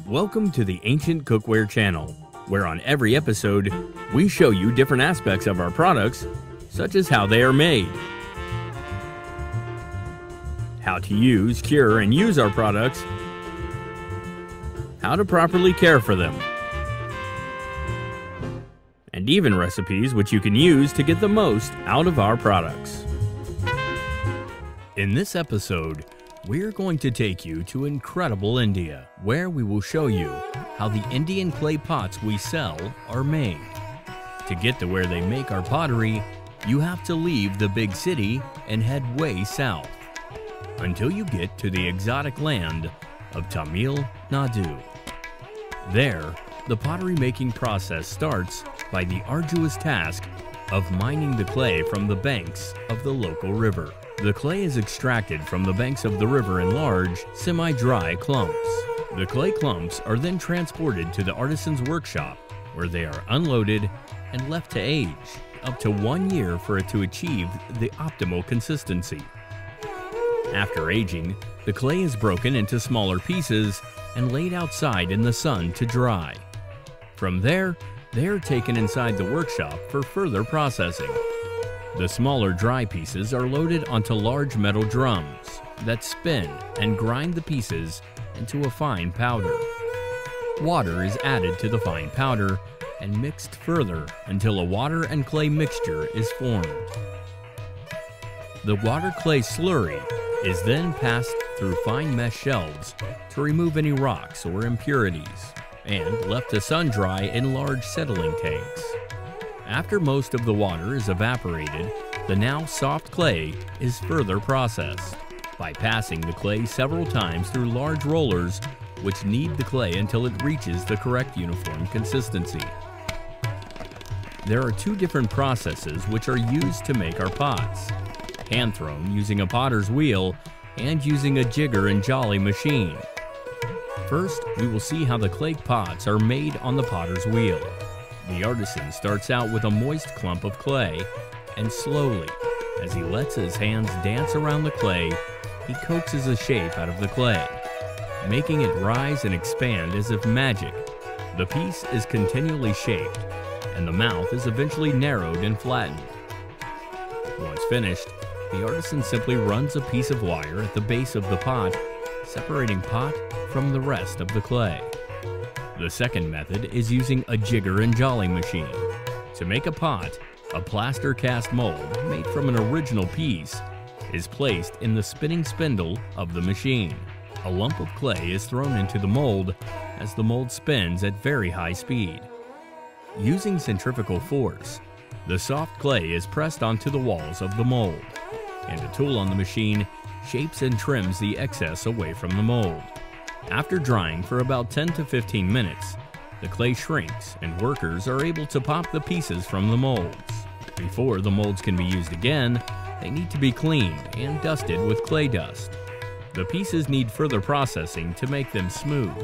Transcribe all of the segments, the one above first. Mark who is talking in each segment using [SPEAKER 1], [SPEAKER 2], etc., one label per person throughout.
[SPEAKER 1] Welcome to the Ancient Cookware channel, where on every episode, we show you different aspects of our products, such as how they are made, how to use, cure, and use our products, how to properly care for them, and even recipes which you can use to get the most out of our products. In this episode, we're going to take you to incredible India, where we will show you how the Indian clay pots we sell are made. To get to where they make our pottery, you have to leave the big city and head way south, until you get to the exotic land of Tamil Nadu. There, the pottery making process starts by the arduous task of mining the clay from the banks of the local river. The clay is extracted from the banks of the river in large, semi-dry clumps. The clay clumps are then transported to the artisan's workshop, where they are unloaded and left to age up to 1 year for it to achieve the optimal consistency. After aging, the clay is broken into smaller pieces and laid outside in the sun to dry. From there, they are taken inside the workshop for further processing. The smaller dry pieces are loaded onto large metal drums that spin and grind the pieces into a fine powder. Water is added to the fine powder and mixed further until a water and clay mixture is formed. The water-clay slurry is then passed through fine mesh shelves to remove any rocks or impurities, and left to sun-dry in large settling tanks. After most of the water is evaporated, the now soft clay is further processed by passing the clay several times through large rollers which knead the clay until it reaches the correct uniform consistency. There are two different processes which are used to make our pots: hand-thrown using a potter's wheel and using a jigger and jolly machine. First, we will see how the clay pots are made on the potter's wheel. The artisan starts out with a moist clump of clay, and slowly, as he lets his hands dance around the clay, he coaxes a shape out of the clay, making it rise and expand as if magic. The piece is continually shaped, and the mouth is eventually narrowed and flattened. Once finished, the artisan simply runs a piece of wire at the base of the pot, separating pot from the rest of the clay. The second method is using a jigger and jolly machine. To make a pot, a plaster cast mold made from an original piece is placed in the spinning spindle of the machine. A lump of clay is thrown into the mold as the mold spins at very high speed. Using centrifugal force, the soft clay is pressed onto the walls of the mold, and a tool on the machine shapes and trims the excess away from the mold. After drying for about 10 to 15 minutes, the clay shrinks and workers are able to pop the pieces from the molds. Before the molds can be used again, they need to be cleaned and dusted with clay dust. The pieces need further processing to make them smooth.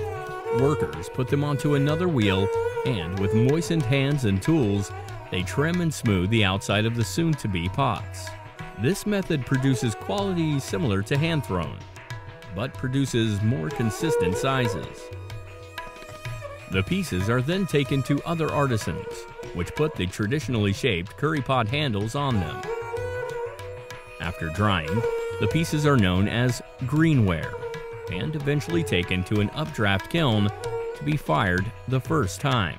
[SPEAKER 1] Workers put them onto another wheel, and with moistened hands and tools, they trim and smooth the outside of the soon-to-be pots. This method produces quality similar to hand-thrown, but produces more consistent sizes. The pieces are then taken to other artisans, which put the traditionally shaped curry pot handles on them. After drying, the pieces are known as greenware, and eventually taken to an updraft kiln to be fired the first time.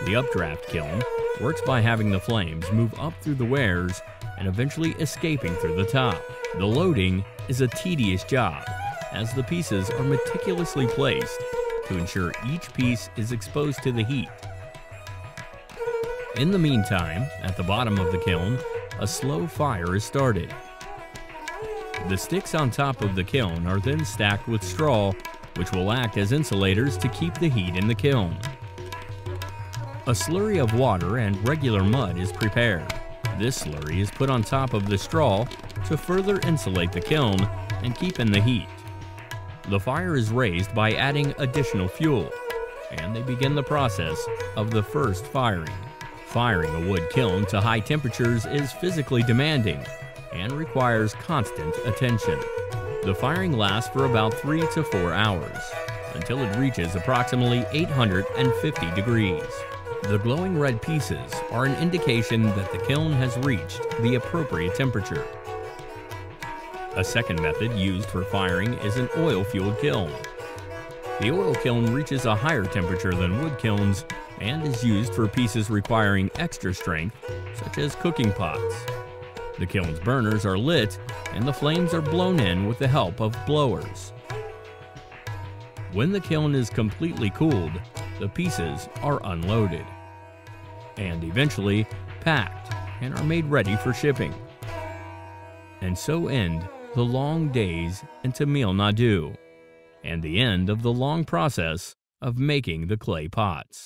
[SPEAKER 1] The updraft kiln works by having the flames move up through the wares and eventually escaping through the top. The loading is a tedious job, as the pieces are meticulously placed to ensure each piece is exposed to the heat. In the meantime, at the bottom of the kiln, a slow fire is started. The sticks on top of the kiln are then stacked with straw, which will act as insulators to keep the heat in the kiln. A slurry of water and regular mud is prepared. This slurry is put on top of the straw to further insulate the kiln and keep in the heat. The fire is raised by adding additional fuel, and they begin the process of the first firing. Firing a wood kiln to high temperatures is physically demanding and requires constant attention. The firing lasts for about 3 to 4 hours, until it reaches approximately 850 degrees. The glowing red pieces are an indication that the kiln has reached the appropriate temperature. A second method used for firing is an oil-fueled kiln. The oil kiln reaches a higher temperature than wood kilns and is used for pieces requiring extra strength, such as cooking pots. The kiln's burners are lit and the flames are blown in with the help of blowers. When the kiln is completely cooled, the pieces are unloaded and eventually packed and are made ready for shipping. And so end the long days in Tamil Nadu, and the end of the long process of making the clay pots.